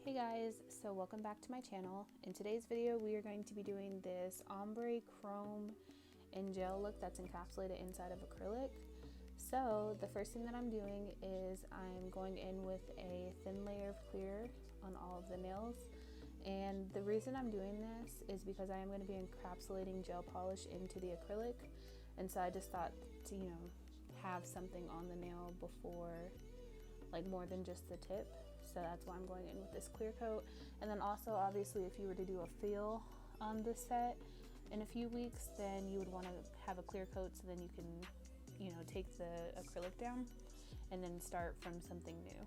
Hey guys, so welcome back to my channel. In today's video we are going to be doing this ombre chrome and gel look that's encapsulated inside of acrylic. So the first thing that I'm doing is I'm going in with a thin layer of clear on all of the nails, and the reason I'm doing this is because I am going to be encapsulating gel polish into the acrylic, and so I just thought to have something on the nail before, like more than just the tip. So that's why I'm going in with this clear coat. And then also obviously if you were to do a feel on this set in a few weeks, then you would want to have a clear coat so then you can take the acrylic down and then start from something new.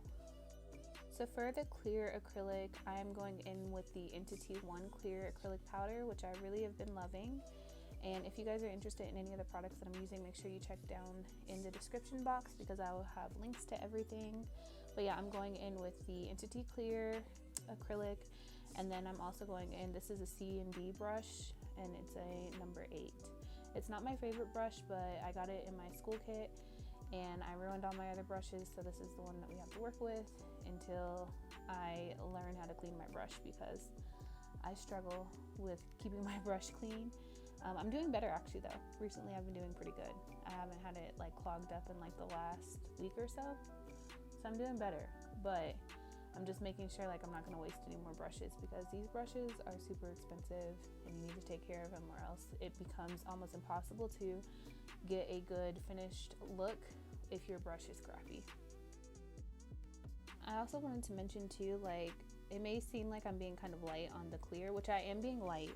So for the clear acrylic, I am going in with the Entity 1 clear acrylic powder, which I really have been loving. And if you guys are interested in any of the products that I'm using, make sure you check down in the description box because I will have links to everything. But yeah, I'm going in with the Entity Clear acrylic, and then I'm also going in, this is a C&D brush and it's a number 8. It's not my favorite brush, but I got it in my school kit and I ruined all my other brushes, so this is the one that we have to work with until I learn how to clean my brush because I struggle with keeping my brush clean. I'm doing better actually though. Recently I've been doing pretty good. I haven't had it like clogged up in like the last week or so. So I'm doing better, but I'm just making sure like I'm not gonna waste any more brushes because these brushes are super expensive and you need to take care of them or else it becomes almost impossible to get a good finished look if your brush is crappy. I also wanted to mention too, like it may seem like I'm being kind of light on the clear, which I am being light,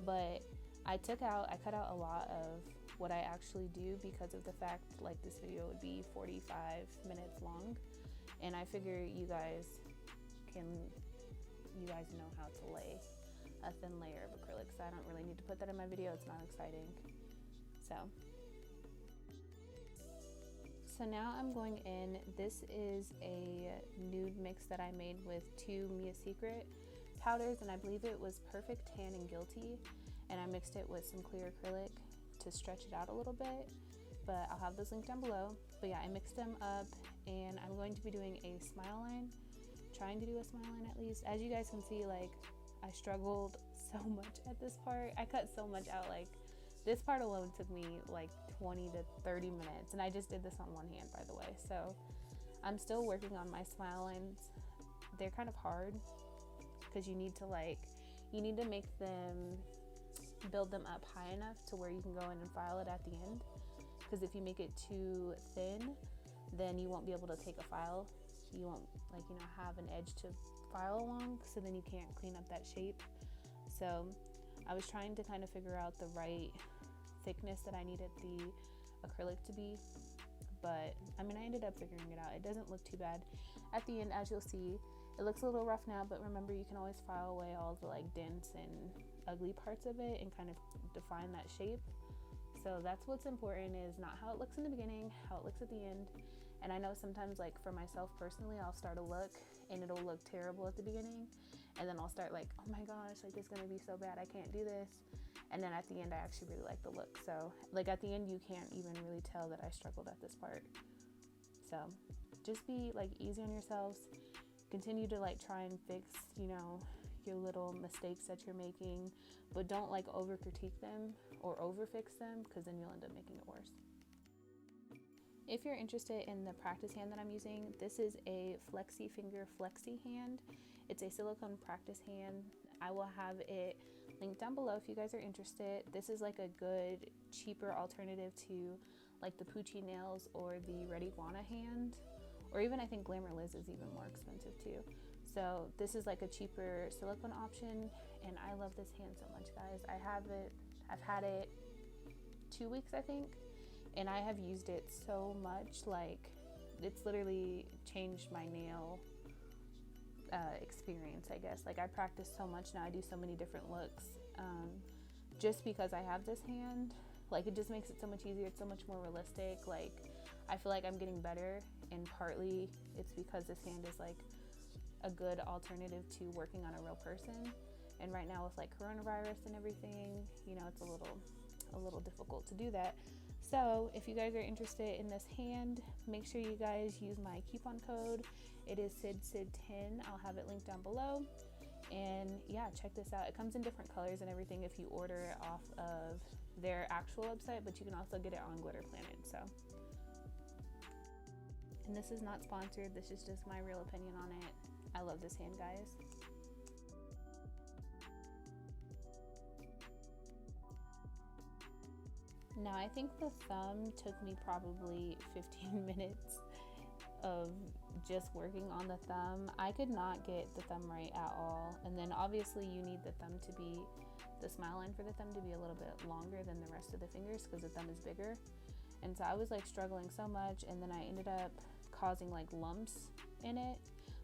but I cut out a lot of what I actually do because of the fact like this video would be 45 minutes long, and I figure you guys know how to lay a thin layer of acrylic, so I don't really need to put that in my video. It's not exciting. So now I'm going in. This is a nude mix that I made with two Mia Secret powders, and I believe it was Perfect Tan and Guilty, and I mixed it with some clear acrylic to stretch it out a little bit, but I'll have those linked down below. But yeah, I mixed them up and I'm going to be doing a smile line, trying to do a smile line at least. As you guys can see, like I struggled so much at this part. I cut so much out, like this part alone took me like 20 to 30 minutes, and I just did this on one hand, by the way. So I'm still working on my smile lines. They're kind of hard because you need to make them, build them up high enough to where you can go in and file it at the end, because if you make it too thin then you won't be able to take a file. You won't have an edge to file along, so then you can't clean up that shape. So I was trying to kind of figure out the right thickness that I needed the acrylic to be, but I mean I ended up figuring it out. It doesn't look too bad at the end. As you'll see, it looks a little rough now, but remember you can always file away all the like dents and ugly parts of it and kind of define that shape. So that's what's important, is not how it looks in the beginning, how it looks at the end. And I know sometimes, like for myself personally, I'll start a look and it'll look terrible at the beginning, and then I'll start like, oh my gosh, like it's gonna be so bad, I can't do this. And then at the end I actually really like the look. So like at the end you can't even really tell that I struggled at this part. So just be like easy on yourselves. Continue to like try and fix your little mistakes that you're making, but don't like over critique them or over fix them, because then you'll end up making it worse. If you're interested in the practice hand that I'm using, this is a Flexi Finger Flexi hand. It's a silicone practice hand. I will have it linked down below if you guys are interested. This is like a good, cheaper alternative to like the Poochie nails or the Red Iguana hand, or even I think Glamour Liz is even more expensive too. So this is like a cheaper silicone option, and I love this hand so much, guys. I've had it 2 weeks I think, and I have used it so much. Like it's literally changed my nail experience, I guess. Like I practice so much now, I do so many different looks just because I have this hand. Like it just makes it so much easier. It's so much more realistic. Like I feel like I'm getting better, and partly it's because this hand is like a good alternative to working on a real person. And right now with like coronavirus and everything, it's a little difficult to do that. So if you guys are interested in this hand, make sure you guys use my coupon code. It is SnappedBySydd10. I'll have it linked down below. And yeah, check this out. It comes in different colors and everything if you order it off of their actual website, but you can also get it on Glitter Planet. So, and this is not sponsored. This is just my real opinion on it. I love this hand, guys. Now I think the thumb took me probably 15 minutes of just working on the thumb. I could not get the thumb right at all. And then obviously you need the thumb to be, the smile line for the thumb to be a little bit longer than the rest of the fingers because the thumb is bigger. And so I was like struggling so much, and then I ended up causing like lumps in it.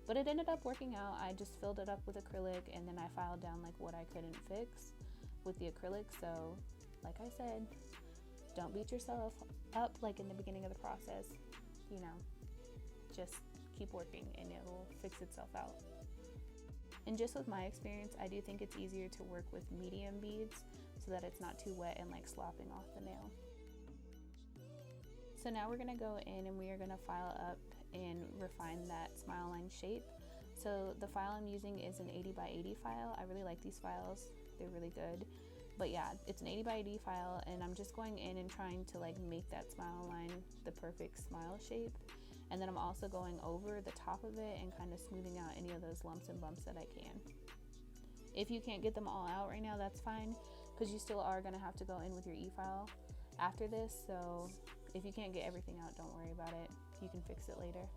But it ended up working out. I just filled it up with acrylic, and then I filed down like what I couldn't fix with the acrylic. So like I said, don't beat yourself up like in the beginning of the process, you know, just keep working and it will fix itself out. And just with my experience, I do think it's easier to work with medium beads so that it's not too wet and like slopping off the nail. So now we're gonna go in and we are gonna file up and refine that smile line shape. So the file I'm using is an 80 by 80 file. I really like these files, they're really good. But yeah, it's an 80 by 80 file, and I'm just going in and trying to like make that smile line the perfect smile shape. And then I'm also going over the top of it and kind of smoothing out any of those lumps and bumps that I can. If you can't get them all out right now, that's fine, because you still are gonna have to go in with your e-file after this. So if you can't get everything out, don't worry about it. You can fix it later.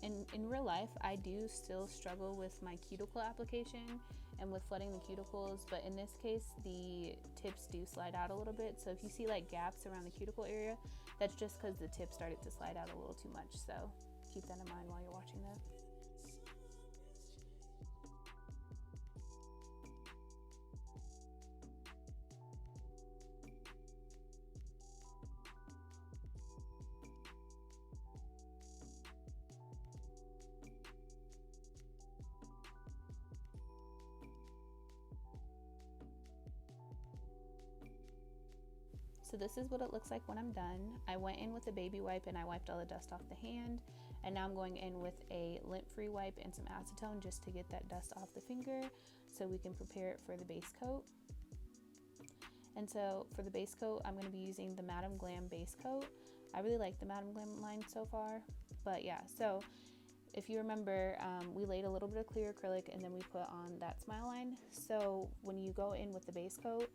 In real life, I do still struggle with my cuticle application and with flooding the cuticles, but in this case, the tips do slide out a little bit. So if you see like gaps around the cuticle area, that's just because the tip started to slide out a little too much. So keep that in mind while you're watching that. So this is what it looks like when I'm done. I went in with a baby wipe and I wiped all the dust off the hand. And now I'm going in with a lint-free wipe and some acetone just to get that dust off the finger so we can prepare it for the base coat. And so for the base coat, I'm going to be using the Madam Glam base coat. I really like the Madam Glam line so far. But yeah, so if you remember, we laid a little bit of clear acrylic and then we put on that smile line. So when you go in with the base coat,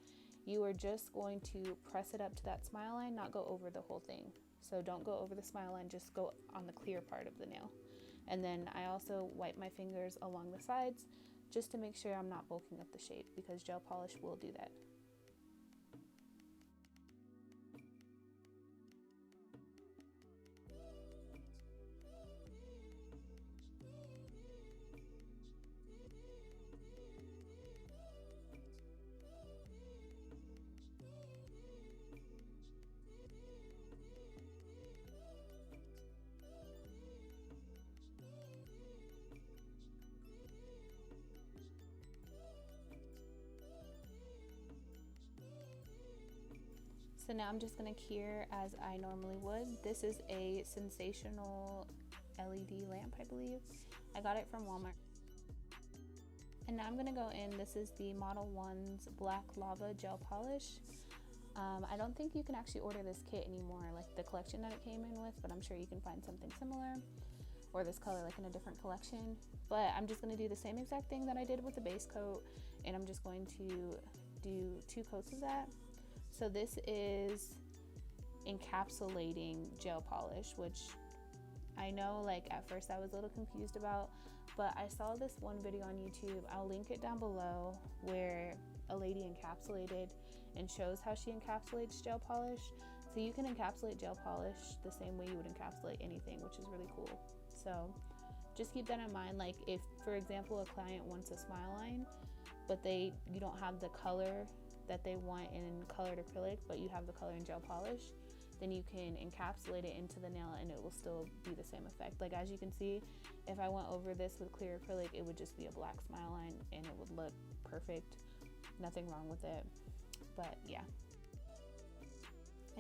you are just going to press it up to that smile line, not go over the whole thing. So don't go over the smile line, just go on the clear part of the nail. And then I also wipe my fingers along the sides just to make sure I'm not bulking up the shape, because gel polish will do that. So now I'm just going to cure as I normally would. This is a Sensational LED lamp, I believe. I got it from Walmart. And now I'm going to go in. This is the Model 1's Black Lava Gel Polish. I don't think you can actually order this kit anymore, like the collection that it came in with, but I'm sure you can find something similar, or this color like in a different collection. But I'm just going to do the same exact thing that I did with the base coat, and I'm just going to do 2 coats of that. So this is Encapsulating gel polish, which I know like at first I was a little confused about, but I saw this one video on YouTube, I'll link it down below, where a lady encapsulated and shows how she encapsulates gel polish. So you can encapsulate gel polish the same way you would encapsulate anything, which is really cool. So just keep that in mind. Like if, for example, a client wants a smile line, but you don't have the color that they want in colored acrylic, but you have the color in gel polish, then you can encapsulate it into the nail and it will still be the same effect. Like as you can see, if I went over this with clear acrylic, it would just be a black smile line and it would look perfect. Nothing wrong with it, but yeah.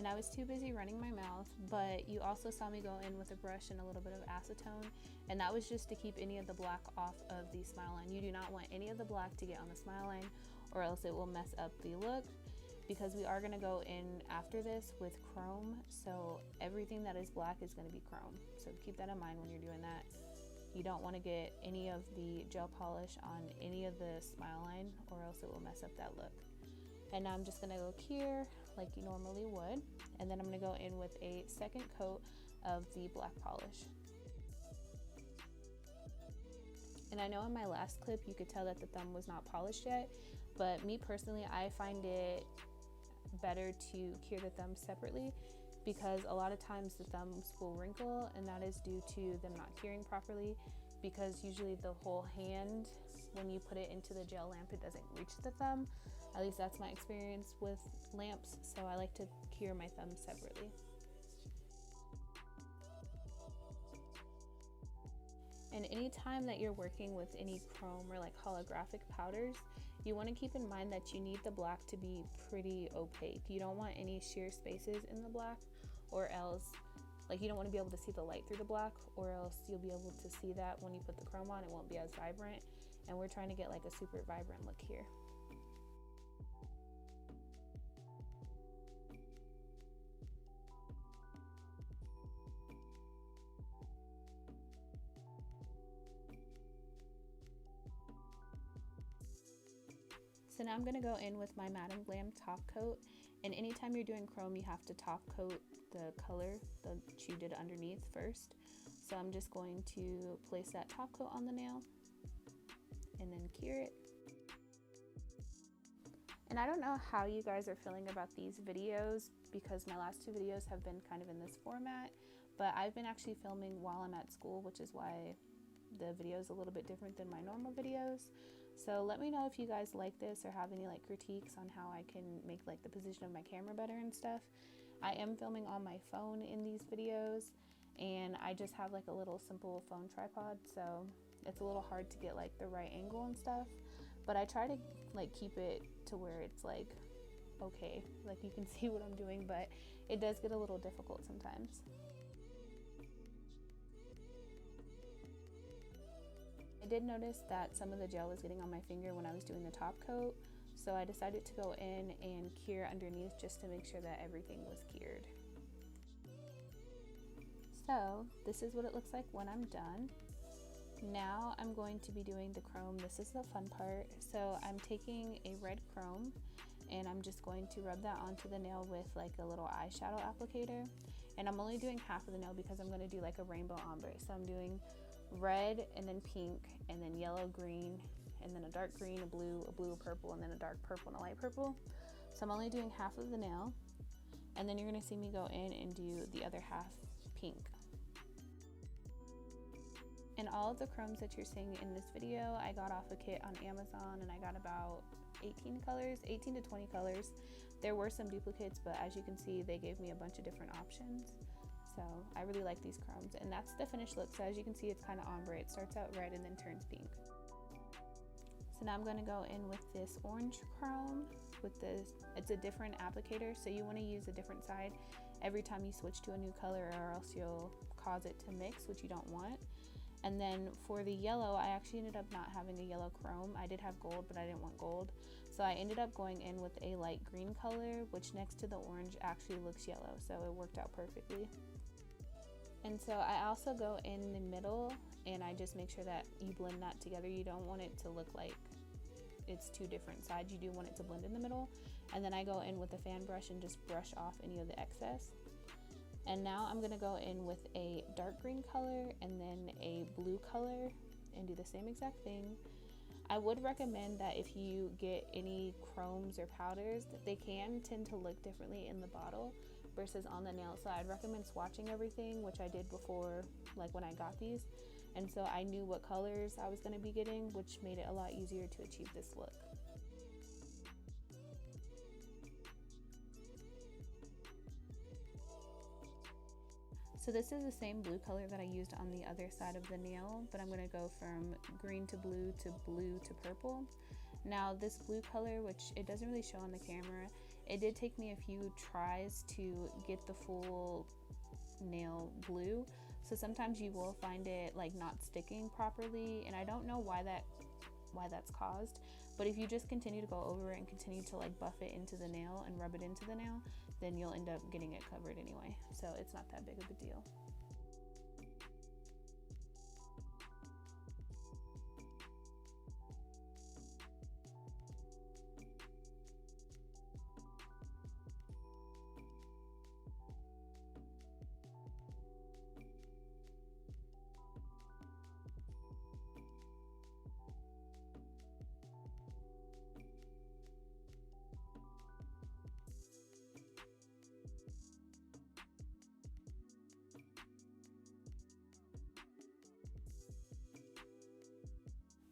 and I was too busy running my mouth, but you also saw me go in with a brush and a little bit of acetone, and that was just to keep any of the black off of the smile line. You do not want any of the black to get on the smile line, or else it will mess up the look, because we are going to go in after this with chrome, so everything that is black is going to be chrome. So keep that in mind when you're doing that. You don't want to get any of the gel polish on any of the smile line, or else it will mess up that look. And now I'm just going to go here like you normally would, and then I'm going to go in with a second coat of the black polish. And I know in my last clip you could tell that the thumb was not polished yet, but me personally, I find it better to cure the thumbs separately, because a lot of times the thumbs will wrinkle, and that is due to them not curing properly, because usually the whole hand, when you put it into the gel lamp, it doesn't reach the thumb. At least that's my experience with lamps, so I like to cure my thumbs separately. And anytime that you're working with any chrome or like holographic powders, you want to keep in mind that you need the black to be pretty opaque. You don't want any sheer spaces in the black, or else like you don't want to be able to see the light through the black, or else you'll be able to see that when you put the chrome on, it won't be as vibrant. And we're trying to get like a super vibrant look here. So now I'm going to go in with my Madam Glam top coat, and anytime you're doing chrome you have to top coat the color that you did underneath first. So I'm just going to place that top coat on the nail and then cure it. And I don't know how you guys are feeling about these videos, because my last two videos have been kind of in this format, but I've been actually filming while I'm at school, which is why the video is a little bit different than my normal videos. So let me know if you guys like this or have any like critiques on how I can make like the position of my camera better and stuff. I am filming on my phone in these videos, and I just have like a little simple phone tripod, so it's a little hard to get like the right angle and stuff, but I try to like keep it to where it's like okay, like you can see what I'm doing, but it does get a little difficult sometimes. I did notice that some of the gel was getting on my finger when I was doing the top coat, so I decided to go in and cure underneath just to make sure that everything was cured. So this is what it looks like when I'm done. Now I'm going to be doing the chrome. This is the fun part. So I'm taking a red chrome and I'm just going to rub that onto the nail with like a little eyeshadow applicator, and I'm only doing half of the nail because I'm going to do like a rainbow ombre. So I'm doing red and then pink and then yellow, green, and then a dark green, a blue, a purple, and then a dark purple and a light purple. So I'm only doing half of the nail, and then you're going to see me go in and do the other half pink. And all of the chromes that you're seeing in this video, I got off a kit on Amazon, and I got about 18 to 20 colors. There were some duplicates, but as you can see, they gave me a bunch of different options. So I really like these chromes, and that's the finished look. So as you can see, it's kind of ombre. It starts out red and then turns pink. So now I'm going to go in with this orange chrome with this. It's a different applicator, so you want to use a different side every time you switch to a new color, or else you'll cause it to mix, which you don't want. And then for the yellow, I actually ended up not having a yellow chrome. I did have gold, but I didn't want gold. So I ended up going in with a light green color, which next to the orange actually looks yellow. So it worked out perfectly. And so I also go in the middle and I just make sure that you blend that together. You don't want it to look like it's two different sides. You do want it to blend in the middle. And then I go in with a fan brush and just brush off any of the excess. And now I'm going to go in with a dark green color and then a blue color and do the same exact thing. I would recommend that if you get any chromes or powders, they can tend to look differently in the bottle versus on the nail. So I'd recommend swatching everything, which I did before, like when I got these. And so I knew what colors I was going to be getting, which made it a lot easier to achieve this look. So this is the same blue color that I used on the other side of the nail, but I'm going to go from green to blue to purple. Now this blue color, which it doesn't really show on the camera, It did take me a few tries to get the full nail blue, so sometimes you will find it like not sticking properly, and I don't know why that's caused, but if you just continue to go over it and continue to like buff it into the nail and rub it into the nail, then you'll end up getting it covered anyway, so it's not that big of a deal.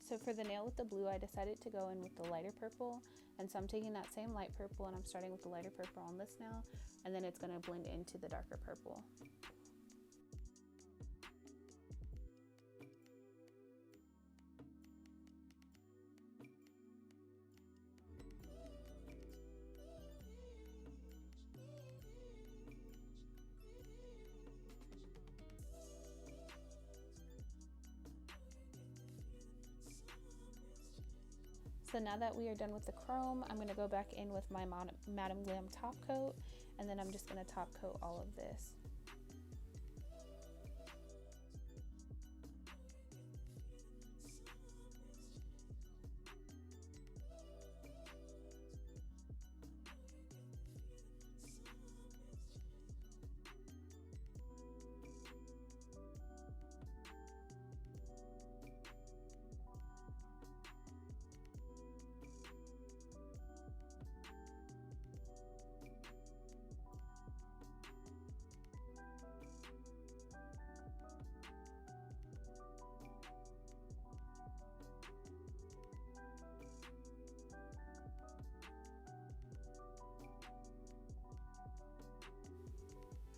So for the nail with the blue, I decided to go in with the lighter purple, and so I'm taking that same light purple and I'm starting with the lighter purple on this nail, and then it's going to blend into the darker purple. So now that we are done with the chrome, I'm going to go back in with my Madam Glam top coat, and then I'm just going to top coat all of this.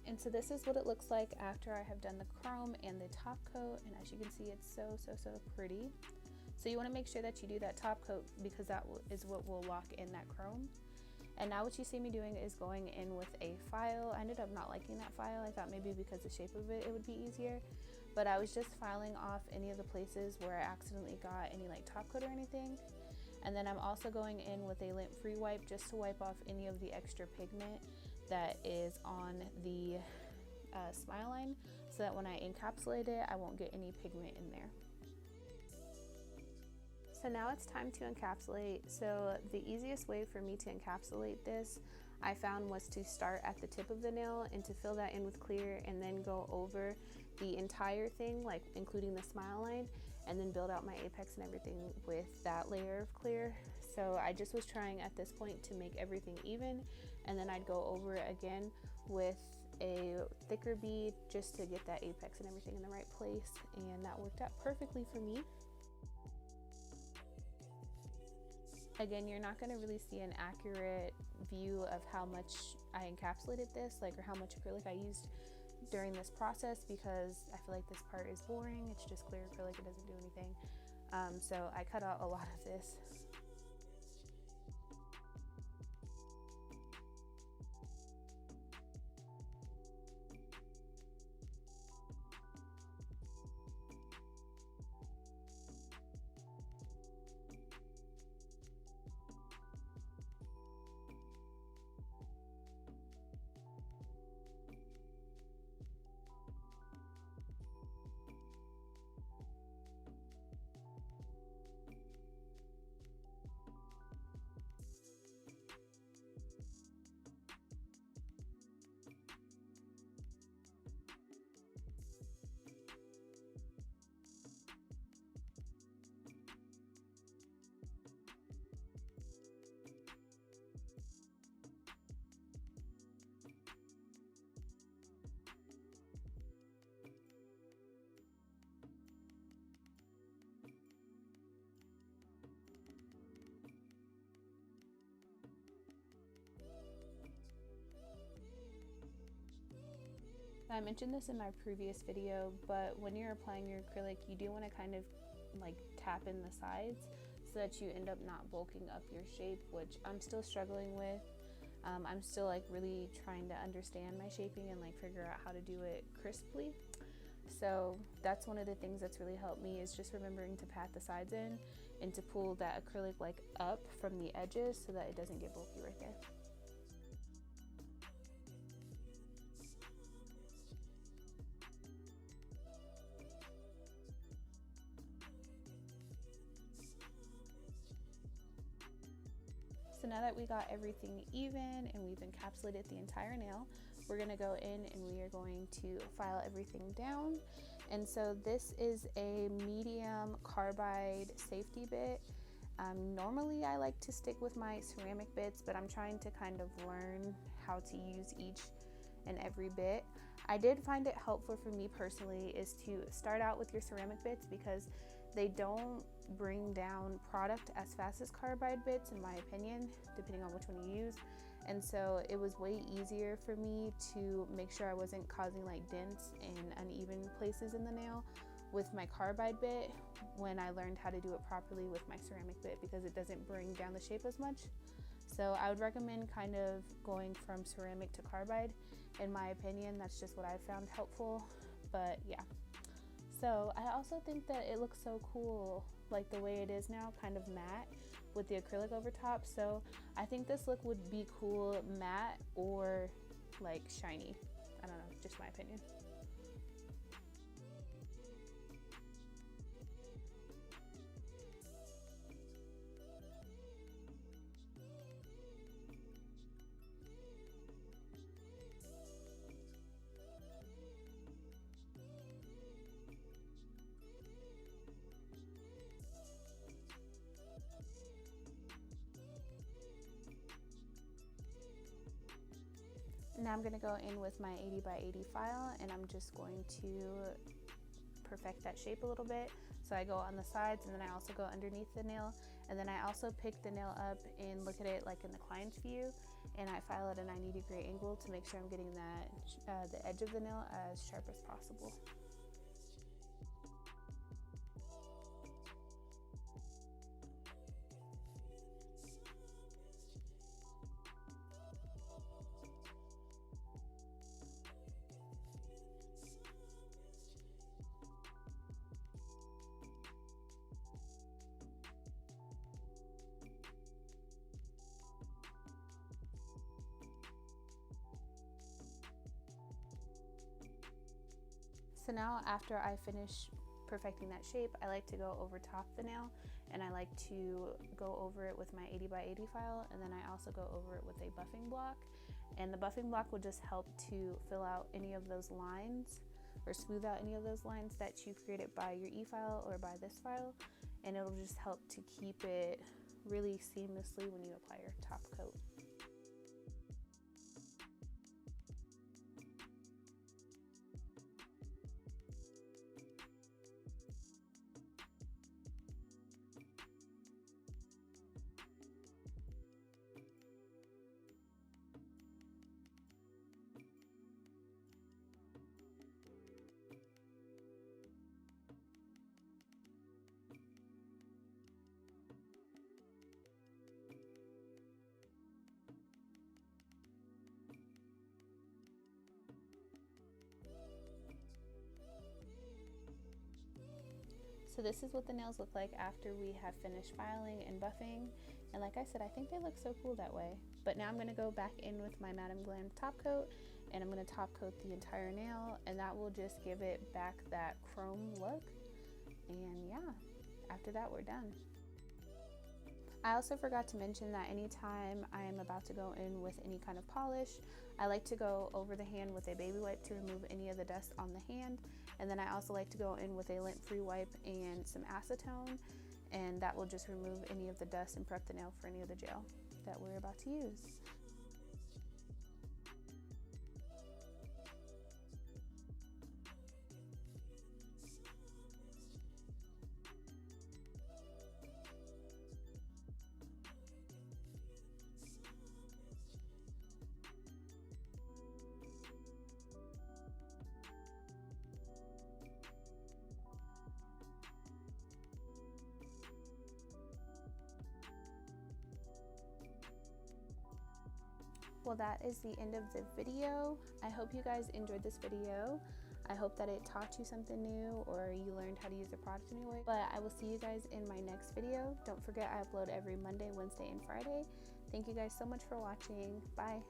And so this is what it looks like after I have done the chrome and the top coat, and as you can see, it's so pretty. So you want to make sure that you do that top coat because that is what will lock in that chrome. And now what you see me doing is going in with a file. I ended up not liking that file. I thought maybe because the shape of it would be easier, but I was just filing off any of the places where I accidentally got any like top coat or anything. And then I'm also going in with a lint-free wipe just to wipe off any of the extra pigment that is on the smile line, so that when I encapsulate it, I won't get any pigment in there. So now it's time to encapsulate. So the easiest way for me to encapsulate this, I found, was to start at the tip of the nail and to fill that in with clear, and then go over the entire thing, like including the smile line, and then build out my apex and everything with that layer of clear. So I just was trying at this point to make everything even, and then I'd go over it again with a thicker bead just to get that apex and everything in the right place, and that worked out perfectly for me. Again, you're not going to really see an accurate view of how much I encapsulated this, like, or how much acrylic I used during this process, because I feel like this part is boring. It's just clear acrylic, it doesn't do anything. So I cut out a lot of this. I mentioned this in my previous video, but when you're applying your acrylic, you do want to kind of like tap in the sides so that you end up not bulking up your shape, which I'm still struggling with. I'm still like really trying to understand my shaping and like figure out how to do it crisply. So that's one of the things that's really helped me, is just remembering to pat the sides in and to pull that acrylic like up from the edges so that it doesn't get bulky right there. So now that we got everything even and we've encapsulated the entire nail, we're gonna go in and we are going to file everything down. And so this is a medium carbide safety bit. Normally I like to stick with my ceramic bits, but I'm trying to kind of learn how to use each and every bit. I did find it helpful for me personally is to start out with your ceramic bits, because they don't bring down product as fast as carbide bits, in my opinion, depending on which one you use. And so it was way easier for me to make sure I wasn't causing like dents and uneven places in the nail with my carbide bit when I learned how to do it properly with my ceramic bit, because it doesn't bring down the shape as much. So I would recommend kind of going from ceramic to carbide. In my opinion, that's just what I found helpful. But yeah. So I also think that it looks so cool, like the way it is now, kind of matte with the acrylic over top. So I think this look would be cool matte or like shiny. I don't know, just my opinion. Now I'm going to go in with my 80 by 80 file, and I'm just going to perfect that shape a little bit. So I go on the sides, and then I also go underneath the nail, and then I also pick the nail up and look at it like in the client's view, and I file at a 90-degree angle to make sure I'm getting that the edge of the nail as sharp as possible. So now after I finish perfecting that shape, I like to go over top the nail, and I like to go over it with my 80 by 80 file, and then I also go over it with a buffing block. And the buffing block will just help to fill out any of those lines or smooth out any of those lines that you've created by your e-file or by this file, and it'll just help to keep it really seamlessly when you apply your top coat. So this is what the nails look like after we have finished filing and buffing. And like I said, I think they look so cool that way. But now I'm going to go back in with my Madam Glam top coat, and I'm going to top coat the entire nail, and that will just give it back that chrome look. And yeah, after that we're done. I also forgot to mention that anytime I am about to go in with any kind of polish, I like to go over the hand with a baby wipe to remove any of the dust on the hand. And then I also like to go in with a lint-free wipe and some acetone, and that will just remove any of the dust and prep the nail for any of the gel that we're about to use. Well, that is the end of the video. I hope you guys enjoyed this video. I hope that it taught you something new or you learned how to use the product in a new way. But I will see you guys in my next video. Don't forget, I upload every Monday, Wednesday, and Friday. Thank you guys so much for watching. Bye.